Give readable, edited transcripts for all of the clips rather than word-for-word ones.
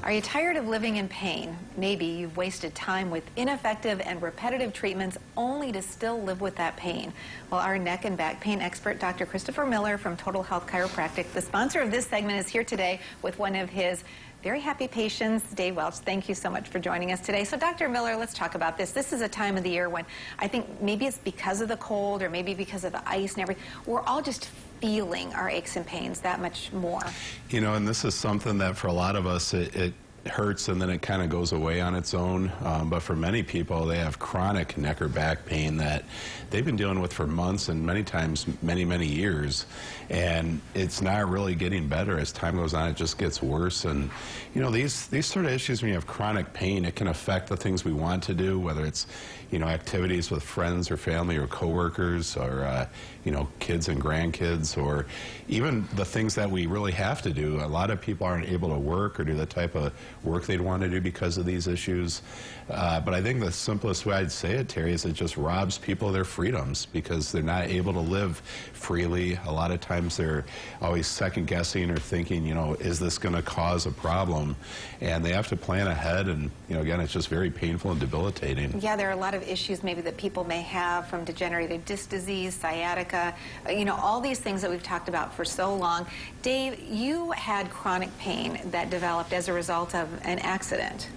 Are you tired of living in pain? Maybe you've wasted time with ineffective and repetitive treatments only to still live with that pain. Well, our neck and back pain expert, Dr. Christopher Miller from Total Health Chiropractic, the sponsor of this segment, is here today with one of his very happy patients, Dave Welch. Thank you so much for joining us today. So, Dr. Miller, let's talk about this. This is a time of the year when I think maybe it's because of the cold or maybe because of the ice and everything, we're all just feeling our aches and pains that much more. You know, and this is something that for a lot of us, it hurts and then it kind of goes away on its own. But for many people, they have chronic neck or back pain that they've been dealing with for months and many times many years. And it's not really getting better. As time goes on, it just gets worse. And, you know, these sort of issues, when you have chronic pain, it can affect the things we want to do, whether it's, you know, activities with friends or family or coworkers or, you know, kids and grandkids, or even the things that we really have to do. A lot of people aren't able to work or do the type of work they'd want to do because of these issues. But I think the simplest way I'd say it, Terry, is it just robs people of their freedoms because they're not able to live freely. A lot of times they're always second guessing or thinking, you know, is this going to cause a problem? And they have to plan ahead, and, you know, again, it's just very painful and debilitating. Yeah, there are a lot of issues maybe that people may have, from degenerative disc disease, sciatica, you know, all these things that we've talked about for so long. Dave, you had chronic pain that developed as a result of an accident.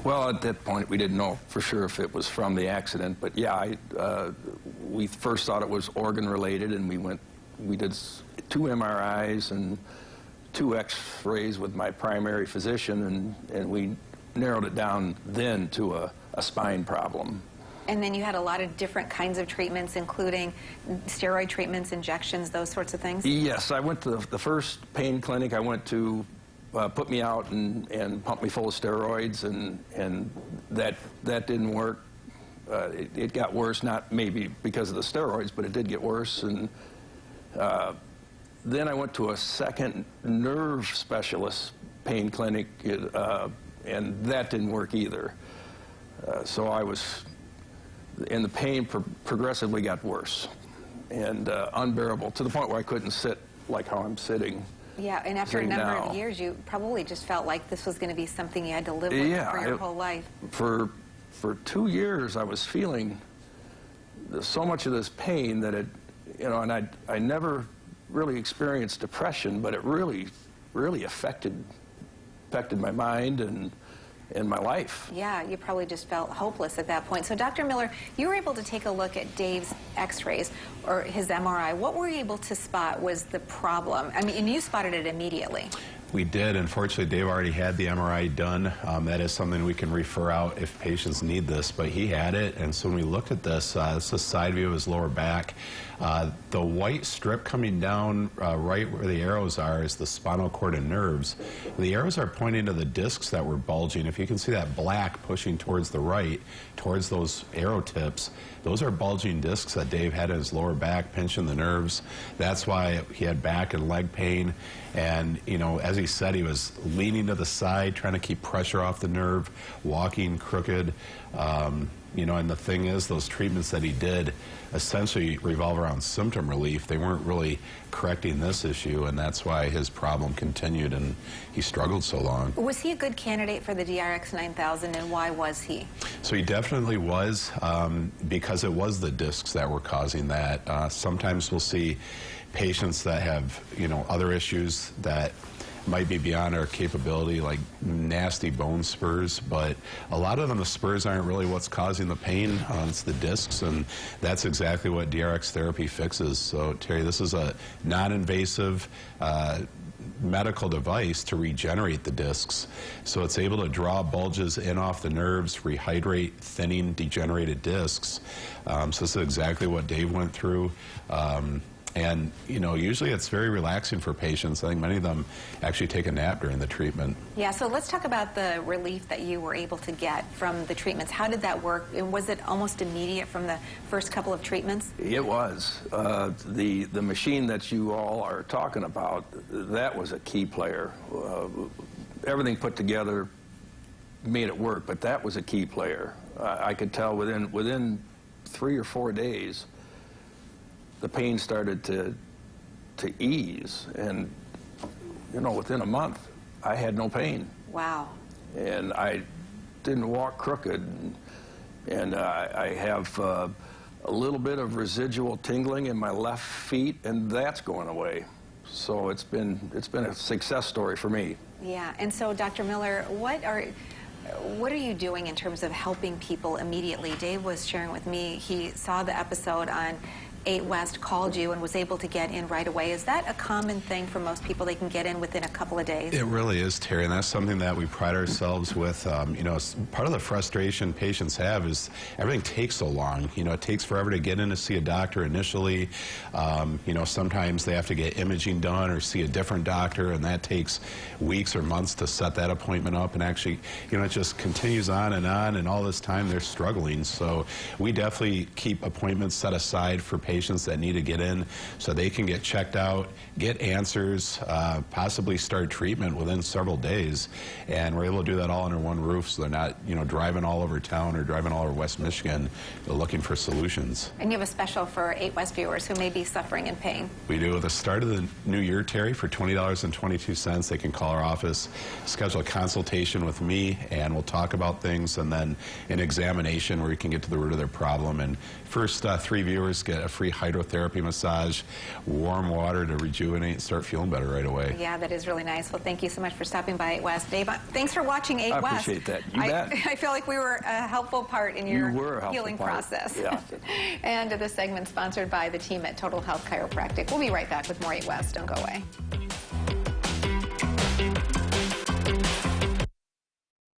Well, at that point, we didn't know for sure if it was from the accident, but yeah, we first thought it was organ-related, and we did 2 MRIs and 2 X-rays with my primary physician, and we narrowed it down then to a spine problem. And then you had a lot of different kinds of treatments, including steroid treatments, injections, those sorts of things? Yes, I went to the first pain clinic I went to, put me out and pumped me full of steroids, and that didn't work. It got worse, not maybe because of the steroids, but it did get worse. And then I went to a second nerve specialist pain clinic, and that didn't work either. So I was, and the pain progressively got worse and unbearable, to the point where I couldn't sit like how I'm sitting. Yeah, and after a number of years, you probably just felt like this was going to be something you had to live with for your whole life. For 2 years, I was feeling so much of this pain that it, you know, and I never really experienced depression, but it really affected my mind and my life. Yeah, you probably just felt hopeless at that point. So, Dr. Miller, you were able to take a look at Dave's x-rays or his MRI. What were you able to spot was the problem? I mean, and you spotted it immediately. We did. Unfortunately, Dave already had the MRI done. That is something we can refer out if patients need this, but he had it. And so when we looked at this, this is a side view of his lower back. The white strip coming down right where the arrows are is the spinal cord and nerves. The arrows are pointing to the discs that were bulging. If you can see that black pushing towards the right, towards those arrow tips, those are bulging discs that Dave had in his lower back, pinching the nerves. That's why he had back and leg pain. And, you know, as he said, he was leaning to the side, trying to keep pressure off the nerve, walking crooked. You know, and the thing is, those treatments that he did essentially revolve around symptom relief. They weren't really correcting this issue, and that's why his problem continued and he struggled so long. Was he a good candidate for the DRX 9000, and why was he? So he definitely was, because it was the discs that were causing that. Sometimes we'll see patients that have, you know, other issues that might be beyond our capability, like nasty bone spurs, but a lot of them, the spurs aren't really what's causing the pain. It's the discs, and that's exactly what DRX therapy fixes. So, Terry, this is a non-invasive medical device to regenerate the discs. So it's able to draw bulges in off the nerves, rehydrate thinning, degenerated discs. So this is exactly what Dave went through. And, you know, usually it's very relaxing for patients. I think many of them actually take a nap during the treatment. Yeah, so let's talk about the relief that you were able to get from the treatments. How did that work? Was it almost immediate from the first couple of treatments? It was. The machine that you all are talking about, that was a key player. Everything put together made it work, but that was a key player. I could tell within 3 or 4 days, the pain started to ease, and, you know, within a month, I had no pain. Wow. And I didn't walk crooked. And I have a little bit of residual tingling in my left feet, and that's going away. So it's been a success story for me. Yeah, and so Dr. Miller, what are you doing in terms of helping people immediately? Dave was sharing with me, he saw the episode on 8 West, called you, and was able to get in right away. Is that a common thing for most people? They can get in within a couple of days? It really is, Terry, and that's something that we pride ourselves with. You know, part of the frustration patients have is everything takes so long. You know, it takes forever to get in to see a doctor initially. You know, sometimes they have to get imaging done or see a different doctor, and that takes weeks or months to set that appointment up. And actually, you know, it just continues on, and all this time they're struggling. So we definitely keep appointments set aside for patients that need to get in so they can get checked out, get answers, possibly start treatment within several days. And we're able to do that all under one roof, so they're not, you know, driving all over town or driving all over West Michigan looking for solutions. And you have a special for 8 West viewers who may be suffering in pain. We do. At the start of the new year, Terry, for $20.22, they can call our office, schedule a consultation with me, and we'll talk about things, and then an examination where we can get to the root of their problem. And first 3 viewers get a free hydrotherapy massage, warm water to rejuvenate and start feeling better right away. Yeah, that is really nice. Well, thank you so much for stopping by 8 West. Dave, thanks for watching 8 West. I appreciate that. You bet. I feel like we were a helpful part in your healing part. process. Yeah. And this segment sponsored by the team at Total Health Chiropractic. We'll be right back with more 8 West. Don't go away.